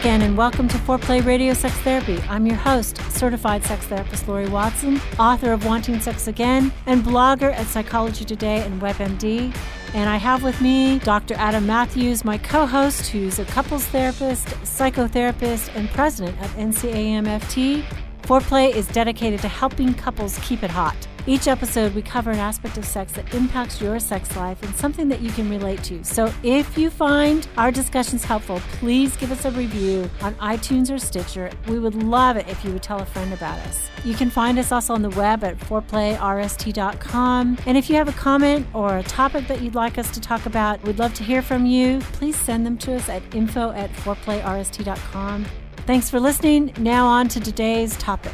again, and welcome to Foreplay Radio Sex Therapy. I'm your host, certified sex therapist Laurie Watson, author of Wanting Sex Again, and blogger at Psychology Today and WebMD. And I have with me Dr. Adam Mathews, my co-host, who's a couples therapist, psychotherapist, and president of NCAMFT. Foreplay is dedicated to helping couples keep it hot. Each episode, we cover an aspect of sex that impacts your sex life and something that you can relate to. So if you find our discussions helpful, please give us a review on iTunes or Stitcher. We would love it if you would tell a friend about us. You can find us also on the web at foreplayrst.com. And if you have a comment or a topic that you'd like us to talk about, we'd love to hear from you. Please send them to us at info@foreplayrst.com. Thanks for listening. Now on to today's topic.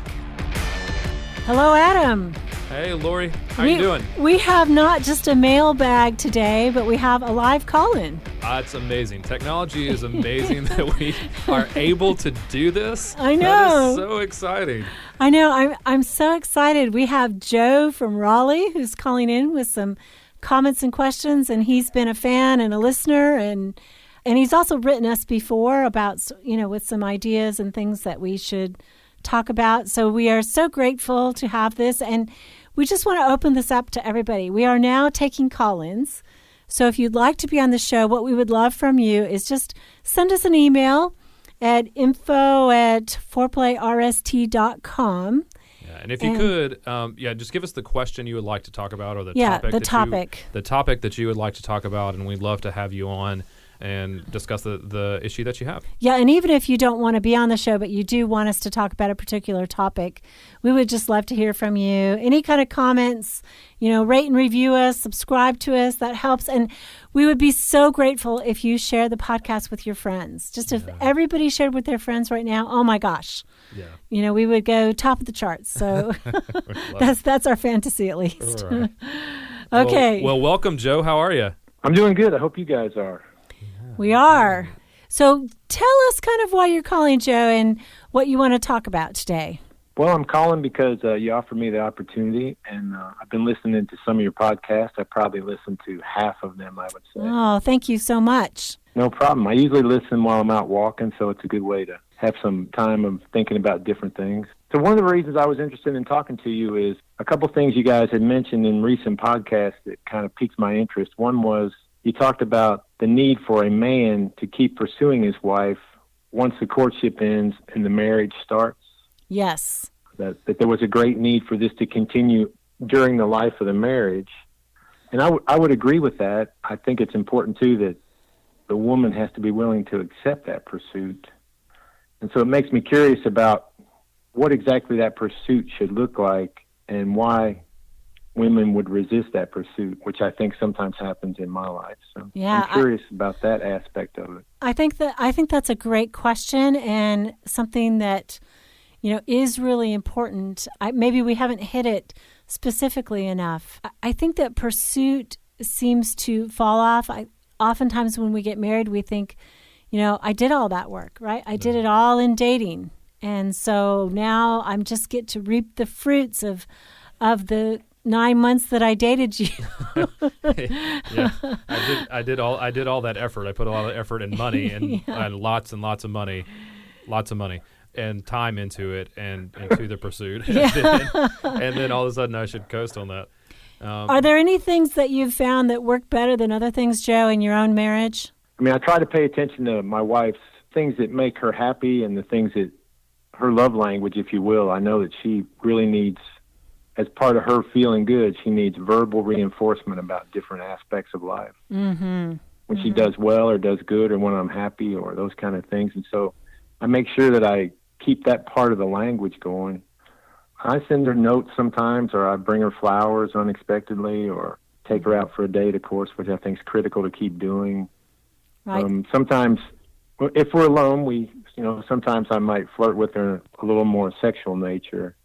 Hello, Adam. Hey, Laurie. How you doing? We have not just a mailbag today, but we have a live call-in. It's amazing. Technology is amazing that we are able to do this. I know. That is so exciting. I know. I'm so excited. We have Joe from Raleigh who's calling in with some comments and questions, and he's been a fan and a listener, and he's also written us before about, with some ideas and things that we should talk about. So we are so grateful to have this, and we just want to open this up to everybody. We are now taking call-ins. So if you'd like to be on the show, what we would love from you is just send us an email at info@foreplayrst.com. Yeah, and if you could, just give us the question you would like to talk about, or the topic that you would like to talk about, and we'd love to have you on and discuss the issue that you have. Yeah, and even if you don't want to be on the show, but you do want us to talk about a particular topic, we would just love to hear from you. Any kind of comments, rate and review us, subscribe to us, that helps. And we would be so grateful if you share the podcast with your friends. Just if everybody shared with their friends right now, oh my gosh. Yeah. We would go top of the charts. So that's our fantasy at least. Right. Okay. Well, welcome, Joe. How are you? I'm doing good. I hope you guys are. We are. So tell us kind of why you're calling, Joe, and what you want to talk about today. Well, I'm calling because you offered me the opportunity, and I've been listening to some of your podcasts. I probably listened to half of them, I would say. Oh, thank you so much. No problem. I usually listen while I'm out walking, so it's a good way to have some time of thinking about different things. So one of the reasons I was interested in talking to you is a couple things you guys had mentioned in recent podcasts that kind of piqued my interest. One was you talked about the need for a man to keep pursuing his wife once the courtship ends and the marriage starts. Yes. That there was a great need for this to continue during the life of the marriage. And I would agree with that. I think it's important, too, that the woman has to be willing to accept that pursuit. And so it makes me curious about what exactly that pursuit should look like and why women would resist that pursuit, which I think sometimes happens in my life. So I'm curious about that aspect of it. I think that's a great question, and something that is really important. Maybe we haven't hit it specifically enough. I think that pursuit seems to fall off. Oftentimes when we get married, we think, I did all that work, right? I did it all in dating, and so now I'm just get to reap the fruits of the 9 months that I dated you. Yeah, I did all that effort. I put a lot of effort and money and lots of money, and time into it and into the pursuit. and then all of a sudden I should coast on that. Are there any things that you've found that work better than other things, Joe, in your own marriage? I mean, I try to pay attention to my wife's things that make her happy and the things that her love language, if you will. I know that she really needs, as part of her feeling good, she needs verbal reinforcement about different aspects of life. Mm-hmm. When she does well or does good or when I'm happy or those kind of things. And so I make sure that I keep that part of the language going. I send her notes sometimes, or I bring her flowers unexpectedly, or take her out for a date, of course, which I think is critical to keep doing. Right. Sometimes, if we're alone, sometimes I might flirt with her a little more sexual nature.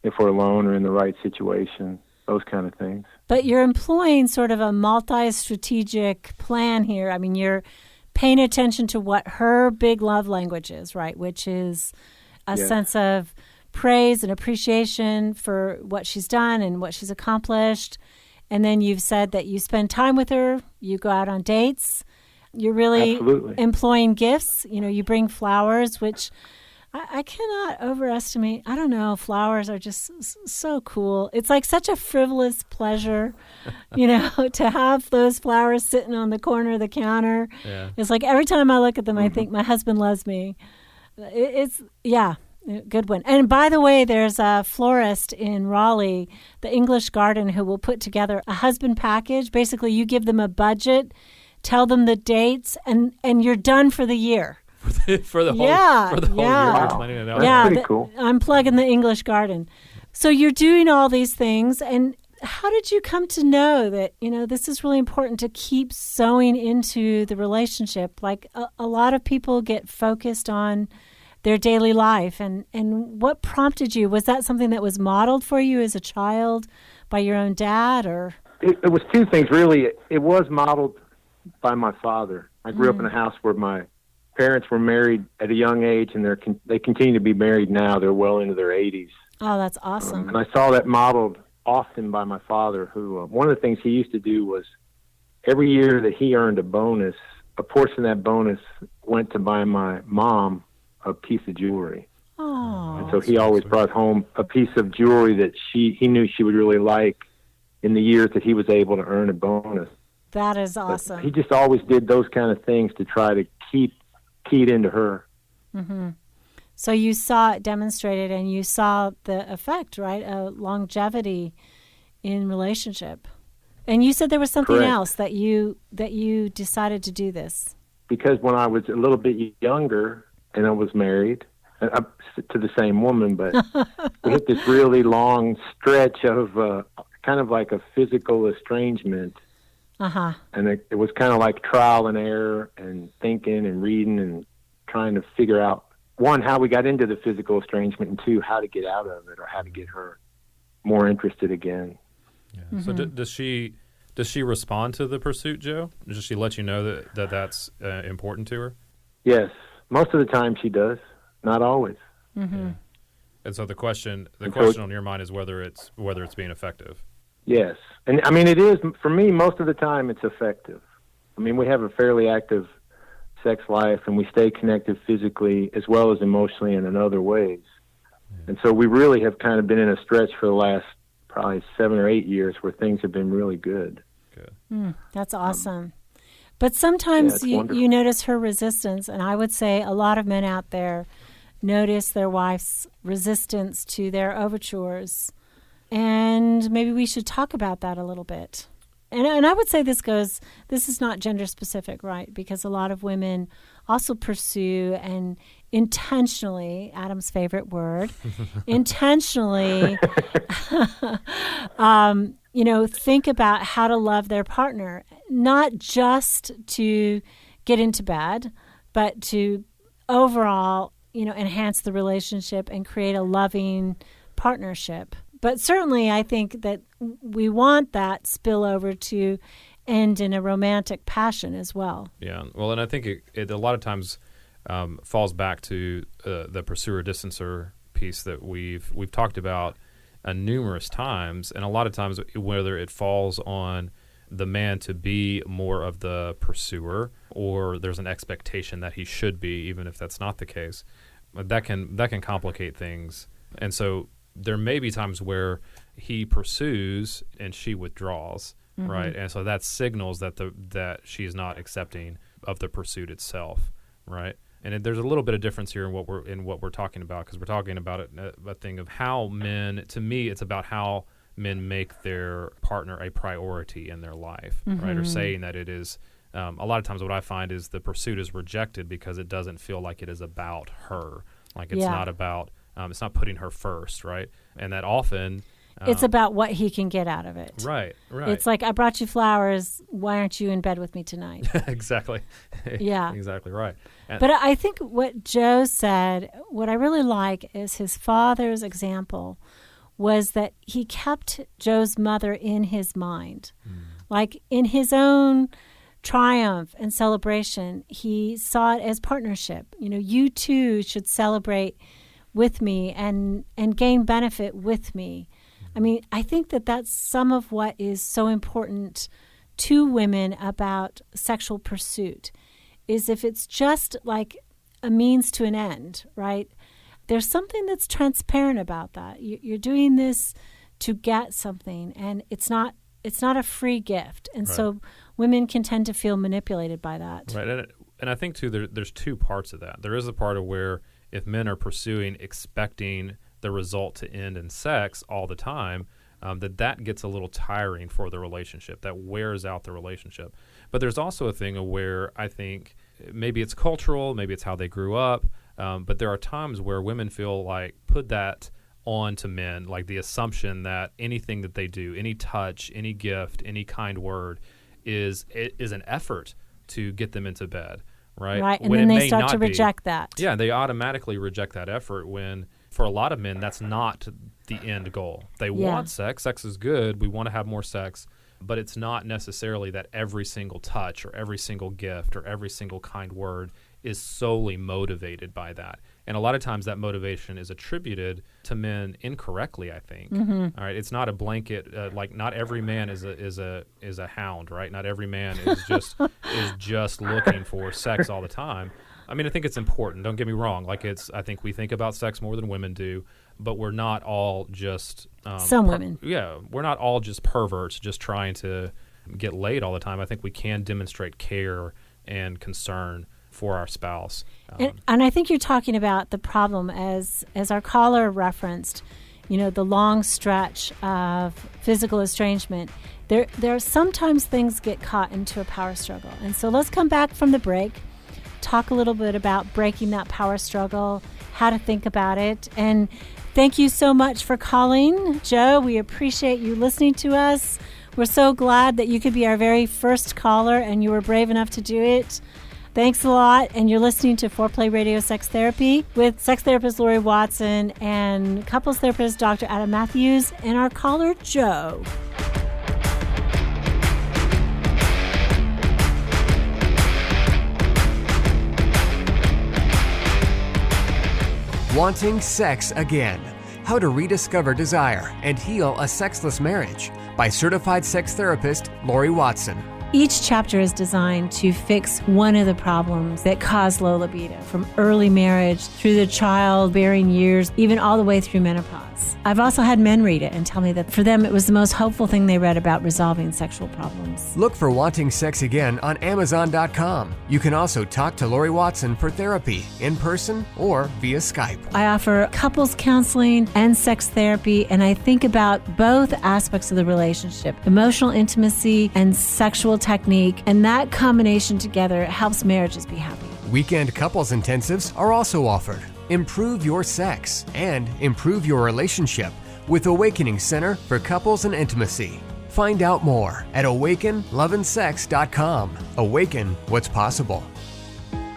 If we're alone or in the right situation, those kind of things. But you're employing sort of a multi-strategic plan here. I mean, you're paying attention to what her big love language is, right? Which is a sense of praise and appreciation for what she's done and what she's accomplished. And then you've said that you spend time with her, you go out on dates. You're really Absolutely. employing gifts. You bring flowers, which I cannot overestimate. I don't know. Flowers are just so cool. It's like such a frivolous pleasure, to have those flowers sitting on the corner of the counter. Yeah. It's like every time I look at them, I think my husband loves me. It's good one. And by the way, there's a florist in Raleigh, the English Garden, who will put together a husband package. Basically, you give them a budget, tell them the dates, and you're done for the year. for the whole year, you're planning it out. That's pretty cool. I'm plugging the English Garden. So you're doing all these things, and how did you come to know that, this is really important to keep sewing into the relationship? Like a lot of people get focused on their daily life, and what prompted you? Was that something that was modeled for you as a child by your own dad, or? It was two things, really. It was modeled by my father. I grew up in a house where my parents were married at a young age, and they continue to be married now. They're well into their 80s. Oh, that's awesome. And I saw that modeled often by my father, who one of the things he used to do was every year that he earned a bonus, a portion of that bonus went to buy my mom a piece of jewelry. Oh. And so he always brought home a piece of jewelry that he knew she would really like in the years that he was able to earn a bonus. That is awesome. But he just always did those kind of things to try to keep keyed into her. Mm-hmm. So you saw it demonstrated, and you saw the effect, right? Longevity in relationship. And you said there was something Correct. else that you decided to do this. Because when I was a little bit younger and I was married to the same woman, but we hit this really long stretch of kind of like a physical estrangement. Uh-huh. And it was kind of like trial and error and thinking and reading and trying to figure out, one, how we got into the physical estrangement, and two, how to get out of it or how to get her more interested again. Yeah. Mm-hmm. So does she respond to the pursuit, Joe? Does she let you know that's important to her? Yes. Most of the time she does. Not always. Mm-hmm. Yeah. And so the question on your mind is whether it's being effective. Yes. And I mean, it is, for me, most of the time it's effective. I mean, we have a fairly active sex life, and we stay connected physically as well as emotionally and in other ways. Yeah. And so we really have kind of been in a stretch for the last probably 7 or 8 years where things have been really good. Good. That's awesome. But sometimes you notice her resistance, and I would say a lot of men out there notice their wife's resistance to their overtures. And maybe we should talk about that a little bit. And I would say this is not gender specific, right? Because a lot of women also pursue and intentionally, Adam's favorite word, intentionally, think about how to love their partner, not just to get into bed, but to overall, enhance the relationship and create a loving partnership. But certainly I think that we want that spillover to end in a romantic passion as well. Yeah. Well, and I think it a lot of times falls back to the pursuer-distancer piece that we've talked about numerous times, and a lot of times whether it falls on the man to be more of the pursuer or there's an expectation that he should be, even if that's not the case, that can complicate things. And so there may be times where he pursues and she withdraws, mm-hmm. right? And so that signals that she is not accepting of the pursuit itself, right? And there's a little bit of difference here in what we're talking about, because we're talking about a thing of how men. To me, it's about how men make their partner a priority in their life, mm-hmm. right? Or saying that it is. A lot of times, what I find is the pursuit is rejected because it doesn't feel like it is about her, like it's not about. It's not putting her first, right? And that often... it's about what he can get out of it. Right. It's like, I brought you flowers. Why aren't you in bed with me tonight? Exactly. Yeah. Exactly right. But I think what Joe said, what I really like is his father's example was that he kept Joe's mother in his mind. Like in his own triumph and celebration, he saw it as partnership. You two should celebrate with me and gain benefit with me. I mean, I think that that's some of what is so important to women about sexual pursuit is if it's just like a means to an end, right? There's something that's transparent about that. You're doing this to get something, and it's not a free gift. And so women can tend to feel manipulated by that. Right. And I think, too, there's two parts of that. There is a part of where if men are pursuing, expecting the result to end in sex all the time, that gets a little tiring for the relationship. That wears out the relationship. But there's also a thing of where I think maybe it's cultural, maybe it's how they grew up, but there are times where women feel like put that on to men, like the assumption that anything that they do, any touch, any gift, any kind word is an effort to get them into bed, right? Right, and then they start to reject that. Yeah, they automatically reject that effort when, for a lot of men, that's not the end goal. They want sex. Sex is good. We want to have more sex. But it's not necessarily that every single touch or every single gift or every single kind word is solely motivated by that. And a lot of times that motivation is attributed to men incorrectly, I think. All right, it's not a blanket, like not every man is a hound, right? Not every man is just looking for sex all the time. I mean, I think it's important. Don't get me wrong. Like I think we think about sex more than women do, but we're not all just some women. Yeah, we're not all just perverts, just trying to get laid all the time. I think we can demonstrate care and concern for our spouse. And I think you're talking about the problem as our caller referenced. The long stretch of physical estrangement. There are sometimes things get caught into a power struggle, and so let's come back from the break. Talk a little bit about breaking that power struggle, how to think about it. And thank you so much for calling, Joe. We appreciate you listening to us. We're so glad that you could be our very first caller and you were brave enough to do it. Thanks a lot. And you're listening to Foreplay Radio Sex Therapy with sex therapist Laurie Watson and couples therapist Dr. Adam Mathews and our caller, Joe. Wanting Sex Again. How to Rediscover Desire and Heal a Sexless Marriage by certified sex therapist Laurie Watson. Each chapter is designed to fix one of the problems that cause low libido, from early marriage through the childbearing years, even all the way through menopause. I've also had men read it and tell me that for them it was the most hopeful thing they read about resolving sexual problems. Look for Wanting Sex Again on Amazon.com. You can also talk to Laurie Watson for therapy in person or via Skype. I offer couples counseling and sex therapy, and I think about both aspects of the relationship, emotional intimacy and sexual technique, and that combination together helps marriages be happy. Weekend couples intensives are also offered. Improve your sex and improve your relationship with Awakening Center for Couples and Intimacy. Find out more at awakenloveandsex.com. Awaken what's possible.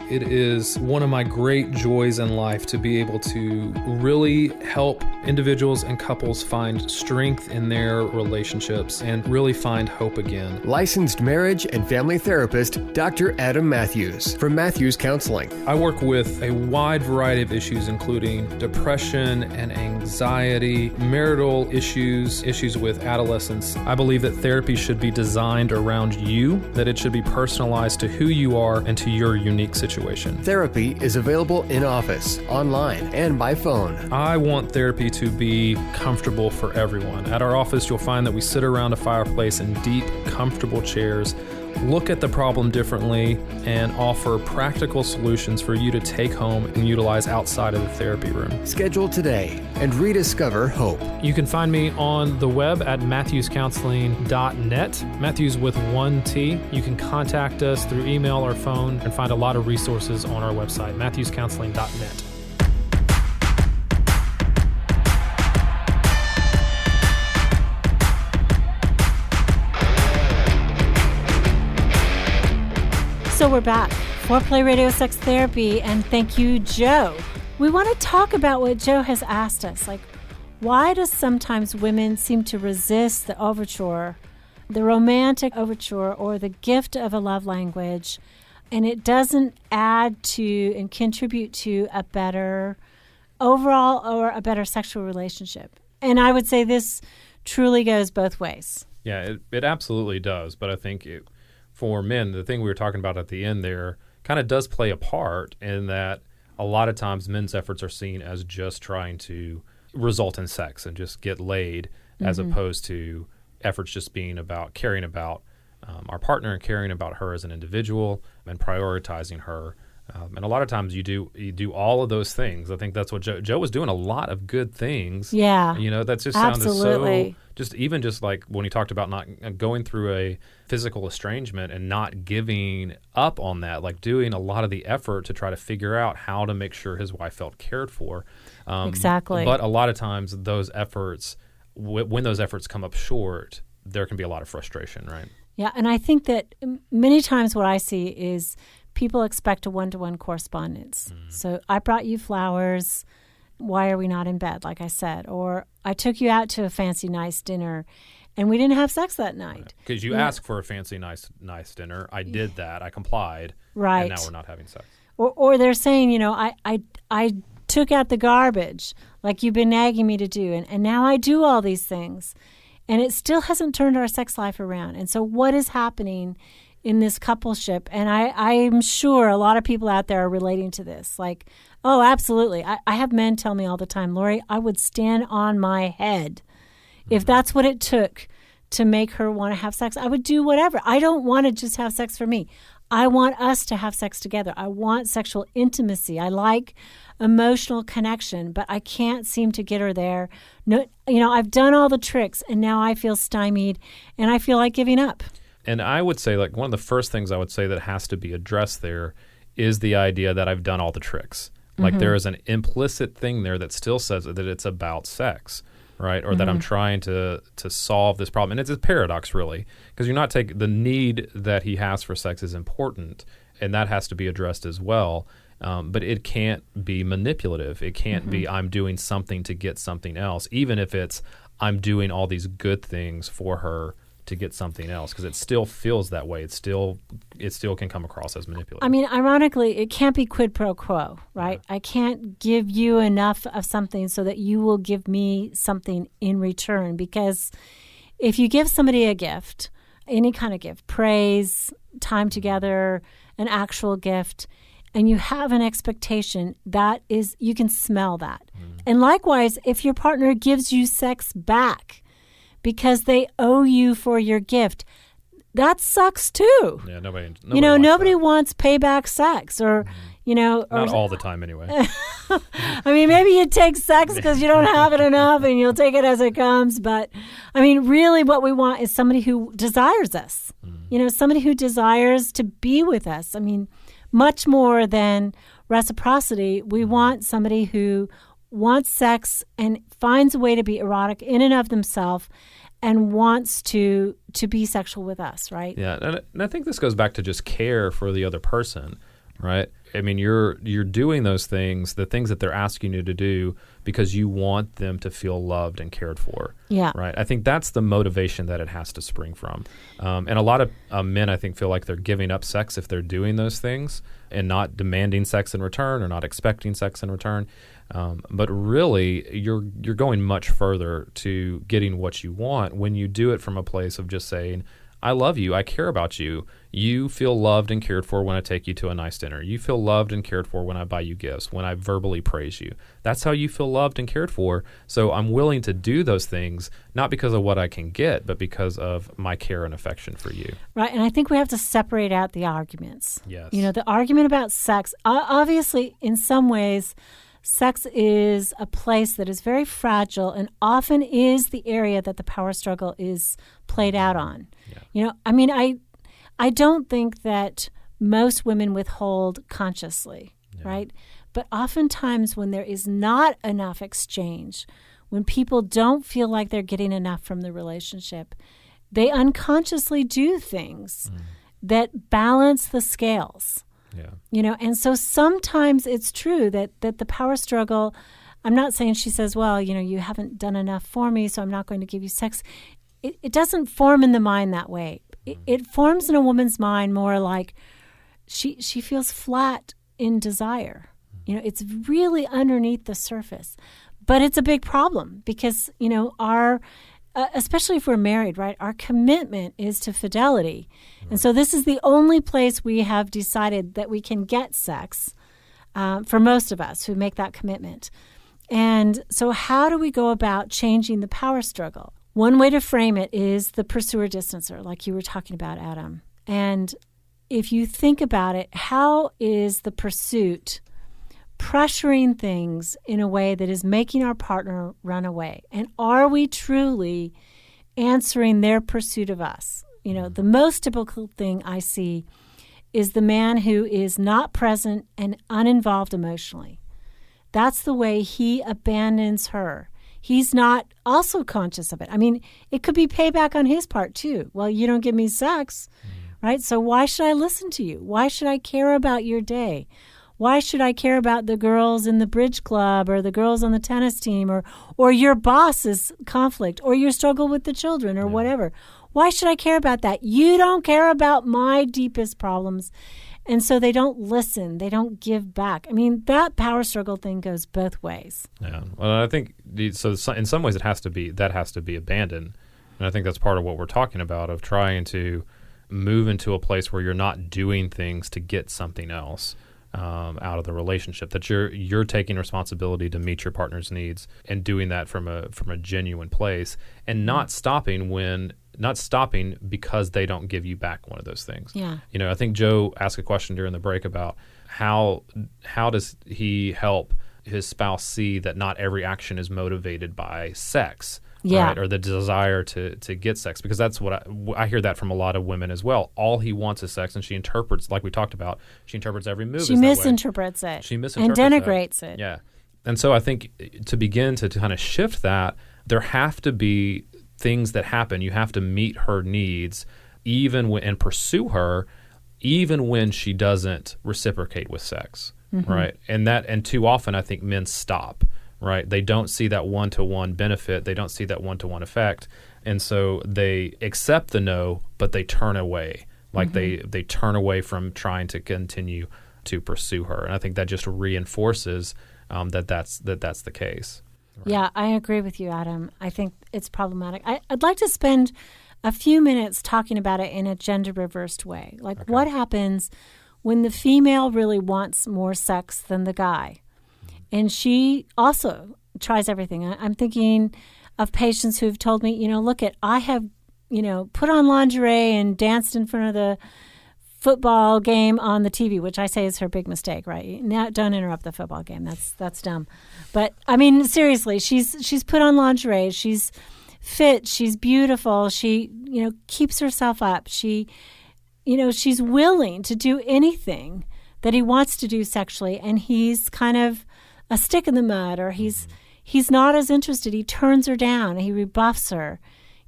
It is one of my great joys in life to be able to really help individuals and couples find strength in their relationships and really find hope again. Licensed marriage and family therapist Dr. Adam Mathews from Mathews Counseling. I work with a wide variety of issues, including depression and anxiety, marital issues, issues with adolescence. I believe that therapy should be designed around you, that it should be personalized to who you are and to your unique situation. Therapy is available in office, online, and by phone. I want therapy to be comfortable for everyone. At our office, you'll find that we sit around a fireplace in deep, comfortable chairs, look at the problem differently, and offer practical solutions for you to take home and utilize outside of the therapy room. Schedule today and rediscover hope. You can find me on the web at mathewscounseling.net, Mathews with one T. You can contact us through email or phone and find a lot of resources on our website, mathewscounseling.net. So we're back. Foreplay Radio Sex Therapy, and thank you, Joe. We want to talk about what Joe has asked us. Like, why does sometimes women seem to resist the overture, the romantic overture, or the gift of a love language, and it doesn't add to and contribute to a better overall or a better sexual relationship? And I would say this truly goes both ways. Yeah, it absolutely does. But I think for men, the thing we were talking about at the end there kind of does play a part in that a lot of times men's efforts are seen as just trying to result in sex and just get laid, as opposed to efforts just being about caring about our partner and caring about her as an individual and prioritizing her. And a lot of times you do all of those things. I think that's what Joe was doing, a lot of good things. Yeah. That just sounded so, just like when he talked about not going through a physical estrangement and not giving up on that, like doing a lot of the effort to try to figure out how to make sure his wife felt cared for. Exactly. But a lot of times those efforts, when those efforts come up short, there can be a lot of frustration, right? Yeah, and I think that many times what I see is people expect a one-to-one correspondence. So I brought you flowers. Why are we not in bed, like I said? Or I took you out to a fancy, nice dinner, and we didn't have sex that night. Because you asked for a fancy, nice dinner. I did that. I complied. Right. And now we're not having sex. Or they're saying, I took out the garbage like you've been nagging me to do, and now I do all these things. And it still hasn't turned our sex life around. And so what is happening in this coupleship? And I'm sure a lot of people out there are relating to this. Like, oh, absolutely. I have men tell me all the time, Laurie, I would stand on my head. If that's what it took to make her want to have sex, I would do whatever. I don't want to just have sex for me. I want us to have sex together. I want sexual intimacy. I like emotional connection, but I can't seem to get her there. No, I've done all the tricks, and now I feel stymied, and I feel like giving up. And I would say, like, one of the first things I would say that has to be addressed there is the idea that I've done all the tricks. Like, there is an implicit thing there that still says that it's about sex, right? Or that I'm trying to solve this problem. And it's a paradox, really, because you're not taking the need that he has for sex is important, and that has to be addressed as well. But it can't be manipulative. It can't be I'm doing something to get something else, even if it's I'm doing all these good things for her to get something else, because it still feels that way. It still can come across as manipulative. I mean, ironically, it can't be quid pro quo, right? Yeah. I can't give you enough of something so that you will give me something in return, because if you give somebody a gift, any kind of gift, praise, time together, an actual gift, and you have an expectation, that is, you can smell that. And likewise, if your partner gives you sex back because they owe you for your gift, that sucks too. Yeah, nobody wants payback sex, or not all the time anyway. I mean, maybe you take sex because you don't have it enough and you'll take it as it comes. But I mean, really what we want is somebody who desires us, somebody who desires to be with us. I mean, much more than reciprocity, we want somebody who wants sex and finds a way to be erotic in and of themselves and wants to be sexual with us, right? Yeah, and I think this goes back to just care for the other person, right? I mean, you're doing those things, the things that they're asking you to do, because you want them to feel loved and cared for. Yeah. Right? I think that's the motivation that it has to spring from. And a lot of men, I think, feel like they're giving up sex if they're doing those things and not demanding sex in return or not expecting sex in return. But really, you're going much further to getting what you want when you do it from a place of just saying, I love you. I care about you. You feel loved and cared for when I take you to a nice dinner. You feel loved and cared for when I buy you gifts, when I verbally praise you. That's how you feel loved and cared for. So I'm willing to do those things, not because of what I can get, but because of my care and affection for you. Right. And I think we have to separate out the arguments. Yes. The argument about sex, obviously, in some ways, sex is a place that is very fragile and often is the area that the power struggle is played out on. Yeah. I don't think that most women withhold consciously, right? But oftentimes when there is not enough exchange, when people don't feel like they're getting enough from the relationship, they unconsciously do things that balance the scales. Yeah. And so sometimes it's true that the power struggle, I'm not saying she says, well, you haven't done enough for me, so I'm not going to give you sex. It doesn't form in the mind that way. It forms in a woman's mind more like she feels flat in desire. It's really underneath the surface. But it's a big problem because, our especially if we're married, right? Our commitment is to fidelity. Right. And so this is the only place we have decided that we can get sex for most of us who make that commitment. And so how do we go about changing the power struggle? One way to frame it is the pursuer-distancer, like you were talking about, Adam. And if you think about it, how is the pursuit pressuring things in a way that is making our partner run away? And are we truly answering their pursuit of us? You know, the most typical thing I see is the man who is not present and uninvolved emotionally. That's the way he abandons her. He's not also conscious of it. I mean, it could be payback on his part too. Well, you don't give me sex, right? So why should I listen to you? Why should I care about your day? Why should I care about the girls in the bridge club or the girls on the tennis team or your boss's conflict or your struggle with the children or whatever? Why should I care about that? You don't care about my deepest problems. And so they don't listen. They don't give back. I mean, that power struggle thing goes both ways. Yeah. Well, I think so. In some ways, that has to be abandoned. And I think that's part of what we're talking about, of trying to move into a place where you're not doing things to get something else out of the relationship. That you're taking responsibility to meet your partner's needs and doing that from a genuine place, and not stopping because they don't give you back one of those things. Yeah. You know, I think Joe asked a question during the break about how does he help his spouse see that not every action is motivated by sex, right? Or the desire to get sex, because that's what I hear that from a lot of women as well. All he wants is sex, and she interprets, like we talked about, she interprets every move. She misinterprets it. She misinterprets and denigrates it. Yeah. And so I think to begin to kind of shift that, there have to be things that happen. You have to meet her needs, and pursue her, even when she doesn't reciprocate with sex, right? And too often, I think men stop, right? They don't see that one-to-one benefit. They don't see that one-to-one effect, and so they accept the no, but they turn away. Like they turn away from trying to continue to pursue her, and I think that just reinforces that's the case. Right. Yeah, I agree with you, Adam. I think it's problematic. I'd like to spend a few minutes talking about it in a gender-reversed way. Like, what happens when the female really wants more sex than the guy? And she also tries everything. I'm thinking of patients who've told me, look, I have, put on lingerie and danced in front of the football game on the TV, which I say is her big mistake, right? Now, don't interrupt the football game. That's dumb. But I mean, seriously, she's put on lingerie. She's fit. She's beautiful. She, keeps herself up. She, she's willing to do anything that he wants to do sexually, and he's kind of a stick in the mud, or he's not as interested. He turns her down. He rebuffs her.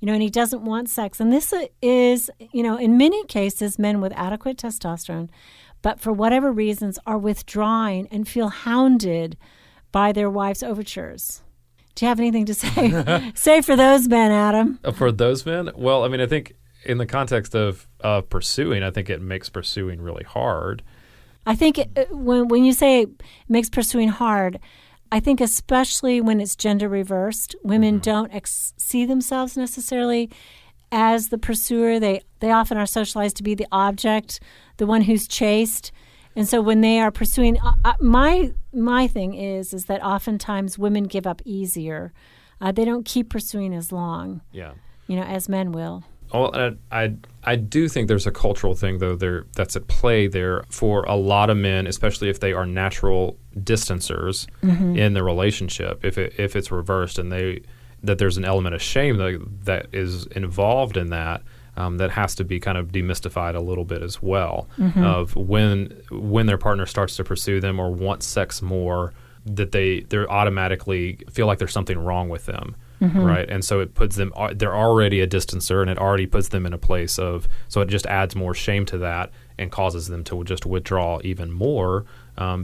And he doesn't want sex. And this is, in many cases, men with adequate testosterone, but for whatever reasons are withdrawing and feel hounded by their wife's overtures. Do you have anything to say for those men, Adam? For those men? Well, I mean, I think in the context of pursuing, I think it makes pursuing really hard. I think when you say it makes pursuing hard, I think especially when it's gender reversed, women don't see themselves necessarily as the pursuer. They often are socialized to be the object, the one who's chased. And so when they are pursuing, my thing is that oftentimes women give up easier. They don't keep pursuing as long, as men will. Well, I do think there's a cultural thing, though, that's at play there for a lot of men, especially if they are natural distancers in the relationship. If it's reversed and that there's an element of shame that is involved in that, that has to be kind of demystified a little bit as well. Of when their partner starts to pursue them or wants sex more, that they automatically feel like there's something wrong with them. Right. And so it puts them, they're already a distancer, and it already puts them in a place so it just adds more shame to that and causes them to just withdraw even more,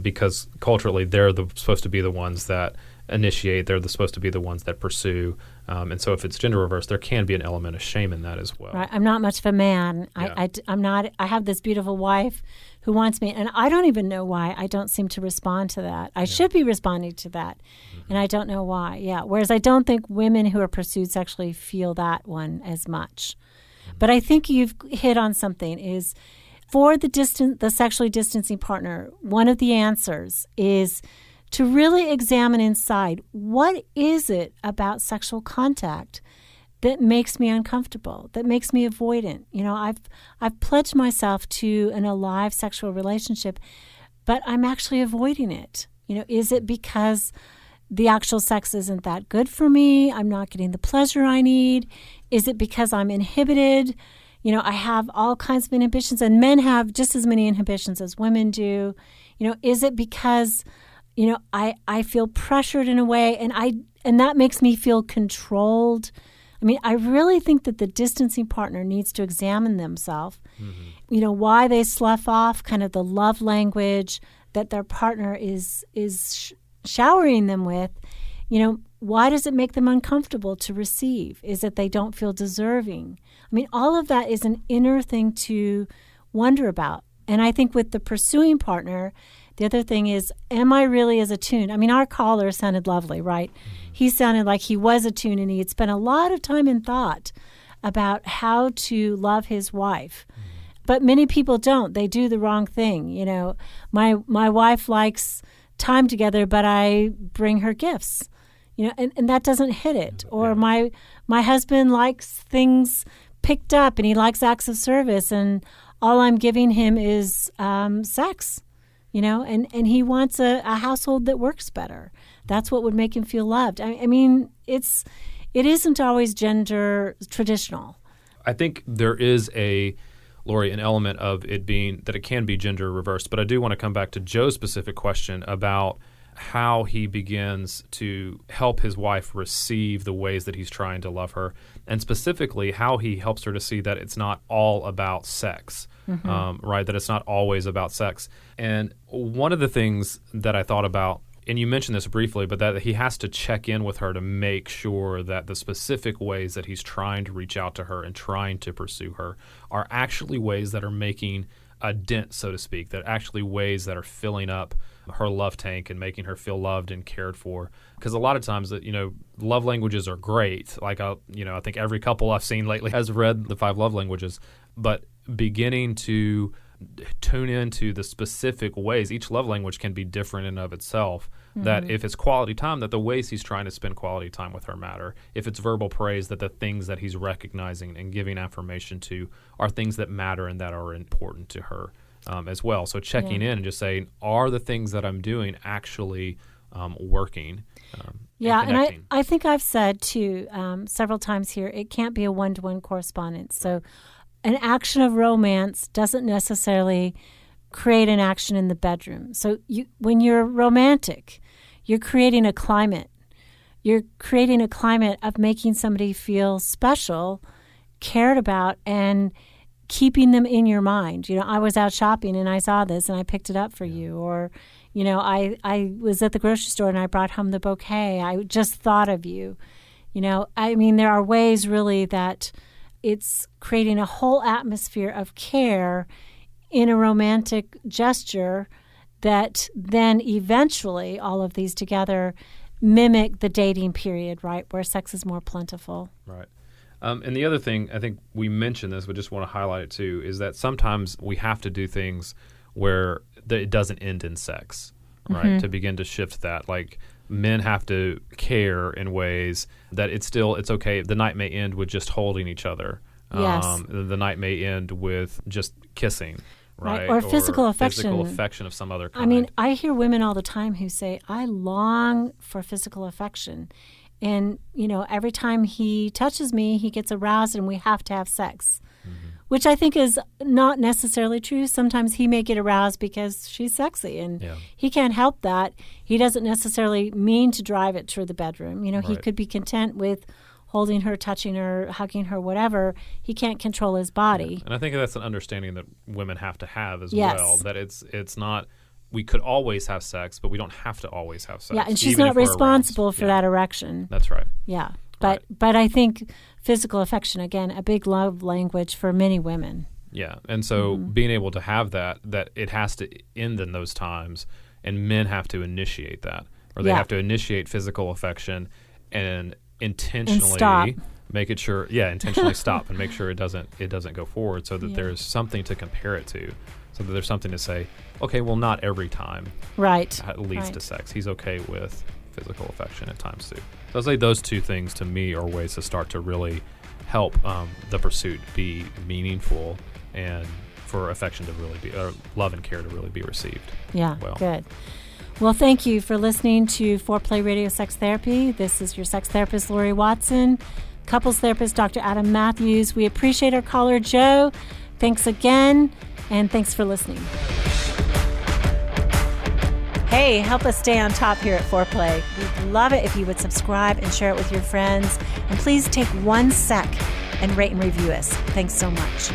because culturally they're supposed to be the ones that initiate, they're supposed to be the ones that pursue, And so if it's gender reversed, there can be an element of shame in that as well. Right. I'm not much of a man. Yeah. I'm not. I have this beautiful wife who wants me, and I don't even know why I don't seem to respond to that. I should be responding to that, and I don't know why. Yeah. Whereas I don't think women who are pursued sexually feel that one as much. But I think you've hit on something is for the sexually distancing partner, one of the answers is to really examine inside, what is it about sexual contact that makes me uncomfortable, that makes me avoidant? I've pledged myself to an alive sexual relationship, but I'm actually avoiding it. Is it because the actual sex isn't that good for me? I'm not getting the pleasure I need? Is it because I'm inhibited? I have all kinds of inhibitions, and men have just as many inhibitions as women do. Is it because I feel pressured in a way, and that makes me feel controlled? I really think that the distancing partner needs to examine themselves, why they slough off kind of the love language that their partner is showering them with. Why does it make them uncomfortable to receive? Is it they don't feel deserving? All of that is an inner thing to wonder about. And I think with the pursuing partner, the other thing is, am I really as attuned? Our caller sounded lovely, right? He sounded like he was attuned, and he had spent a lot of time and thought about how to love his wife. But many people don't. They do the wrong thing. My wife likes time together, but I bring her gifts, and that doesn't hit it. Or my husband likes things picked up, and he likes acts of service, and all I'm giving him is sex. And he wants a household that works better. That's what would make him feel loved. It isn't always gender traditional. I think there is Laurie, an element of it being that it can be gender reversed. But I do want to come back to Joe's specific question about how he begins to help his wife receive the ways that he's trying to love her, and specifically how he helps her to see that it's not all about sex, right? That it's not always about sex. And one of the things that I thought about, and you mentioned this briefly, but that he has to check in with her to make sure that the specific ways that he's trying to reach out to her and trying to pursue her are actually ways that are making a dent, so to speak, that are actually ways that are filling up her love tank and making her feel loved and cared for. Because a lot of times, love languages are great. Like, I think every couple I've seen lately has read the 5 love languages, but beginning to tune into the specific ways, each love language can be different in and of itself, that if it's quality time, that the ways he's trying to spend quality time with her matter. If it's verbal praise, that the things that he's recognizing and giving affirmation to are things that matter and that are important to her as well. So checking in and just saying, are the things that I'm doing actually working? And I think I've said too several times here, it can't be a one-to-one correspondence. So an action of romance doesn't necessarily create an action in the bedroom. So when you're romantic, you're creating a climate. You're creating a climate of making somebody feel special, cared about, and keeping them in your mind. I was out shopping and I saw this and I picked it up for you. Or, I was at the grocery store and I brought home the bouquet. I just thought of you. There are ways really that it's creating a whole atmosphere of care in a romantic gesture that then eventually all of these together mimic the dating period, right, where sex is more plentiful. Right. And the other thing, I think we mentioned this, but just want to highlight it too, is that sometimes we have to do things where it doesn't end in sex, right, to begin to shift that. Like, men have to care in ways that it's okay. The night may end with just holding each other. Yes. The night may end with just kissing, right? Or physical affection. Physical affection of some other kind. I hear women all the time who say, I long for physical affection. And, every time he touches me, he gets aroused and we have to have sex, which I think is not necessarily true. Sometimes he may get aroused because she's sexy and he can't help that. He doesn't necessarily mean to drive it through the bedroom. He could be content with holding her, touching her, hugging her, whatever. He can't control his body. And I think that's an understanding that women have to have as well, that it's not we could always have sex, but we don't have to always have sex. Yeah, and she's not responsible for that erection. That's right. Yeah. But I think physical affection, again, a big love language for many women. Yeah, and so being able to have that it has to end in those times, and men have to initiate that, or they have to initiate physical affection and intentionally make it sure, intentionally stop and make sure it doesn't go forward, so that there's something to compare it to, so that there's something to say, okay, well, not every time leads to sex. He's okay with physical affection at times too. So I'd say those two things to me are ways to start to really help the pursuit be meaningful, and for affection to really be, love and care to really be received. Yeah, good. Well, thank you for listening to Foreplay Radio Sex Therapy. This is your sex therapist, Laurie Watson, couples therapist, Dr. Adam Mathews. We appreciate our caller, Joe. Thanks again, and thanks for listening. Hey, help us stay on top here at Foreplay. We'd love it if you would subscribe and share it with your friends. And please take 1 sec and rate and review us. Thanks so much.